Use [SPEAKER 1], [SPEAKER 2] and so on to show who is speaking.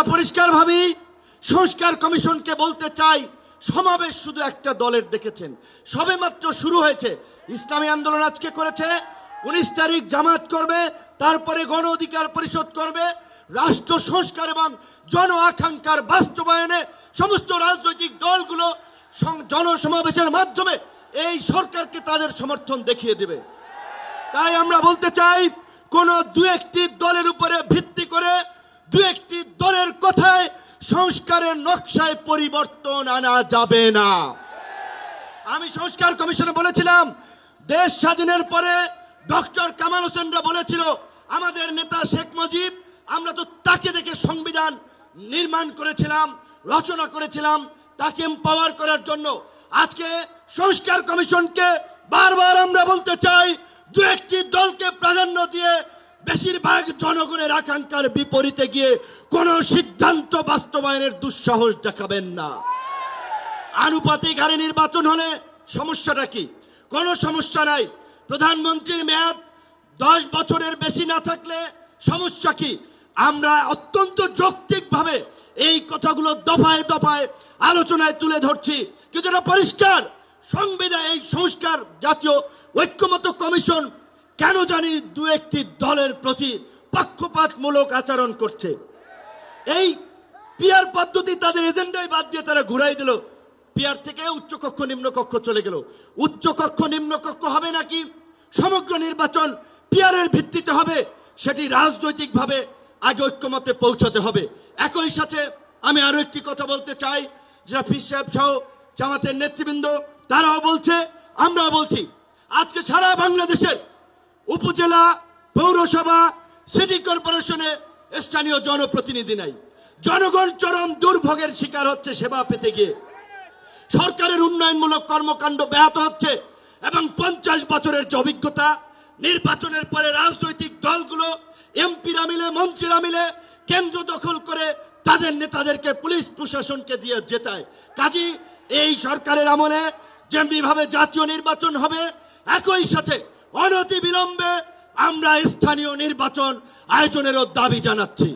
[SPEAKER 1] পরিষ্কারভাবে সংস্কার কমিশনকে বলতে চাই, সমাবেশ শুধু একটা দলের দেখেছেন, সবেমাত্র শুরু হয়েছে। ইসলামী আন্দোলন আজকে করেছে, 19 তারিখ জামাত করবে, তারপরে গণ অধিকার পরিষদ করবে। রাষ্ট্র সংস্কার এবং জন আকাঙ্ক্ষার বাস্তবায়নে সমস্ত রাজনৈতিক দলগুলো জনসমাবেশের মাধ্যমে এই সরকারকে তাদের সমর্থন দেখিয়ে দেবে। তাই আমরা বলতে চাই, কোন দু একটি দলের উপরে ভিত্তি করে দু একটি দলের কথায় সংস্কারের নকশায় পরিবর্তন আনা যাবে না। আমি সংস্কার কমিশনে বলেছিলাম, দেশ স্বাধীনের পরে ডক্টর কামাল হোসেনরা বলেছিল আমাদের নেতা শেখ মুজিব, আমরা তো তাকে দেখে সংবিধান নির্মাণ করেছিলাম, রচনা করেছিলাম তাকে এম্পাওয়ার করার জন্য। আজকে সংস্কার কমিশনকে বারবার আমরা বলতে চাই, দু একটি দলকে প্রাধান্য দিয়ে বেশিরভাগ জনগণের আকাঙ্ক্ষার বিপরীতে গিয়ে কোন সিদ্ধান্ত বাস্তবায়নের দুঃসাহস দেখাবেন না। আনুপাতিক হারে নির্বাচন হলে সমস্যাটা কি? কোনো সমস্যা নাই। প্রধানমন্ত্রীর মেয়াদ 10 বছরের বেশি না থাকলে সমস্যা কি? আমরা অত্যন্ত যৌক্তিকভাবে এই কথাগুলো দফায় দফায় আলোচনায় তুলে ধরছি, কিন্তু এটা পরিষ্কার, সংবিধান এই সংস্কার জাতীয় ঐক্যমত্য কমিশন কেন জানি দু একটি দলের প্রতি পক্ষপাতমূলক আচরণ করছে। এই পিয়ার পদ্ধতি তাদের এজেন্ডায় বাদ দিয়ে তারা ঘুরাই দিল। পিয়ার থেকে উচ্চকক্ষ নিম্নকক্ষ চলে গেল। উচ্চকক্ষ নিম্নকক্ষ হবে নাকি সমগ্র নির্বাচন পিয়ারের ভিত্তিতে হবে, সেটি রাজনৈতিকভাবে আগে ঐক্যমতে পৌঁছাতে হবে। একই সাথে আমি আরো একটি কথা বলতে চাই, যারা পীর সাহেব সহ জামাতের নেতৃবৃন্দ তারাও বলছে, আমরাও বলছি, আজকে সারা বাংলাদেশের উপজেলা, পৌরসভা, সিটি কর্পোরেশনে স্থানীয় জনপ্রতিনিধি নাই। জনগণ চরম দুর্ভোগের শিকার হচ্ছে সেবা পেতে গিয়ে। সরকারের উন্নয়নমূলক কর্মকাণ্ড ব্যাহত হচ্ছে এবং 50 বছরের যে অভিজ্ঞতা, নির্বাচনের পরে রাজনৈতিক দলগুলো এমপিরা মিলে, মন্ত্রীরা মিলে কেন্দ্র দখল করে তাদের নেতাদেরকে পুলিশ প্রশাসনকে দিয়ে জেতায়। কাজী এই সরকারের আমলে যেমনিভাবে জাতীয় নির্বাচন হবে, একই সাথে অনতি বিলম্বে আমরা স্থানীয় নির্বাচন আয়োজনেরও দাবি জানাচ্ছি।